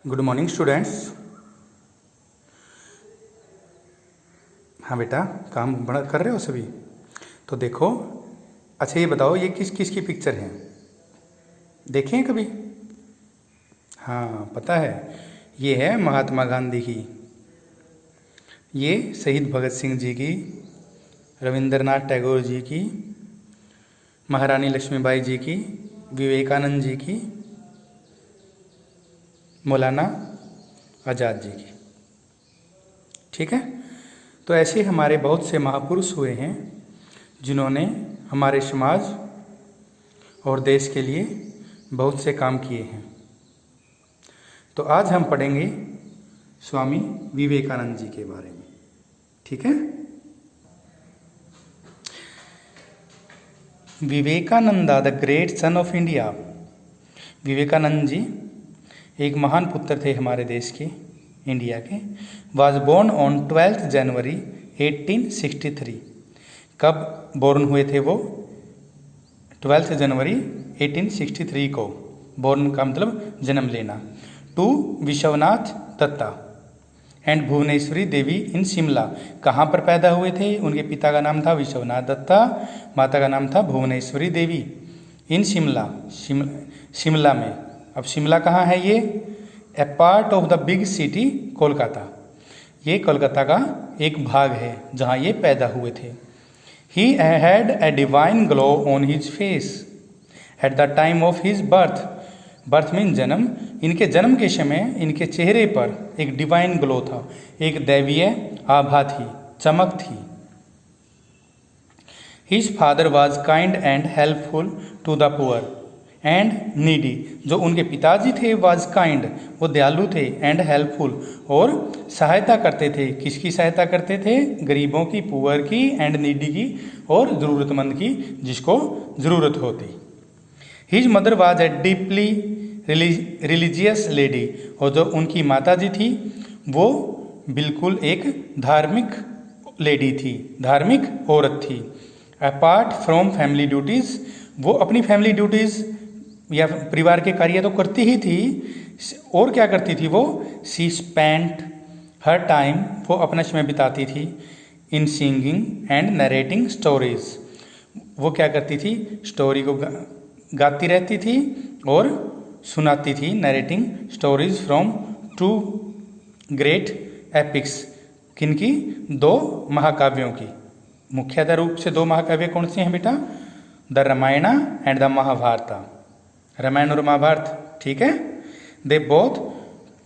Good morning students. हाँ बेटा, काम बड़ा कर रहे हो सभी? तो देखो, अच्छा ये बताओ, ये किस किस की पिक्चर है? देखें कभी? हाँ, पता है, ये है महात्मा गांधी की, ये शहीद भगत सिंह जी की, रविंद्रनाथ टैगोर जी की, महारानी लक्ष्मीबाई जी की, विवेकानंद जी की, मौलाना आज़ाद जी की। ठीक है? तो ऐसे हमारे बहुत से महापुरुष हुए हैं जिन्होंने हमारे समाज और देश के लिए बहुत से काम किए हैं। तो आज हम पढ़ेंगे स्वामी विवेकानंद जी के बारे में। ठीक है? Vivekananda the great son of India. Vivekananda ji एक महान पुत्र थे हमारे देश के, इंडिया के। Was born on 12 January 1863। कब बोर्न हुए थे वो? 12 जनवरी 1863 को। बोर्न का मतलब जन्म लेना। टू विश्वनाथ दत्ता एंड भुवनेश्वरी देवी इन शिमला। कहाँ पर पैदा हुए थे? उनके पिता का नाम था विश्वनाथ दत्ता, माता का नाम था भुवनेश्वरी देवी। इन शिमला, शिमला में। अब शिमला कहाँ है? ये a part of the big city Kolkata. ये कोलकाता का एक भाग है जहाँ ये पैदा हुए थे। He had a divine glow on his face at the time of his birth. Birth mean जन्म। इनके जन्म के समय इनके चेहरे पर एक डिवाइन ग्लो था, एक दैवीय आभा थी, चमक थी। His father was kind and helpful to the poor and needy. जो उनके पिताजी थे वॉज काइंड, वो दयालु थे, एंड हेल्पफुल, और सहायता करते थे। किसकी सहायता करते थे? गरीबों की, पुअर की, एंड नीडी की, और ज़रूरतमंद की, जिसको ज़रूरत होती। His mother was a deeply religious lady. और जो उनकी माता जी थी वो बिल्कुल एक धार्मिक लेडी थी, धार्मिक औरत थी। अपार्ट फ्रॉम फैमिली ड्यूटीज़, वो अपनी फैमिली ड्यूटीज़ या परिवार के कार्य तो करती ही थी, और क्या करती थी वो? शी स्पेंट हर टाइम, वो अपना समय बिताती थी इन सिंगिंग एंड नरेटिंग स्टोरीज। वो क्या करती थी? स्टोरी को गाती रहती थी और सुनाती थी, narrating stories from two great epics. किनकी? दो महाकाव्यों की। मुख्यतः रूप से दो महाकाव्य कौन से हैं बेटा? The Ramayana and the Mahabharata. Ramayana और महाभारत। ठीक है? They both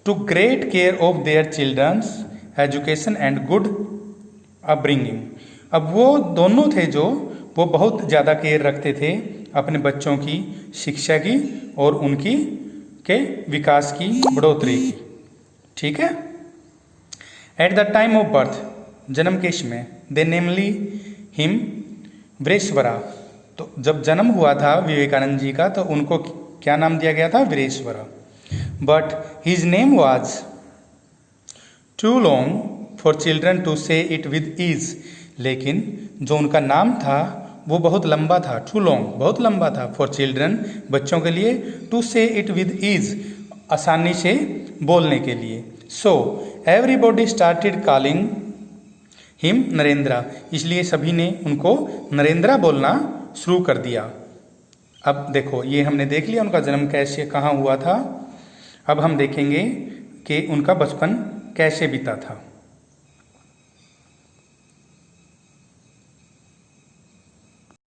took great care of their childrens education and good upbringing. अब वो दोनों थे जो वो बहुत ज़्यादा केयर रखते थे अपने बच्चों की शिक्षा की और उनकी के विकास की, बढ़ोतरी की। ठीक है? At the time of birth, जन्म के समय, दे नेमली हिम वीरेश्वरा। तो जब जन्म हुआ था विवेकानंद जी का तो उनको क्या नाम दिया गया था? Vireshwara. But his name was too long for children to say it with ease. लेकिन जो उनका नाम था वो बहुत लंबा था, टू लॉन्ग, बहुत लंबा था, फॉर चिल्ड्रन, बच्चों के लिए, to say it with ease, आसानी से बोलने के लिए। So everybody started calling him Narendra. इसलिए सभी ने उनको नरेंद्रा बोलना शुरू कर दिया। अब देखो, ये हमने देख लिया उनका जन्म कैसे, कहाँ हुआ था। अब हम देखेंगे कि उनका बचपन कैसे बीता था।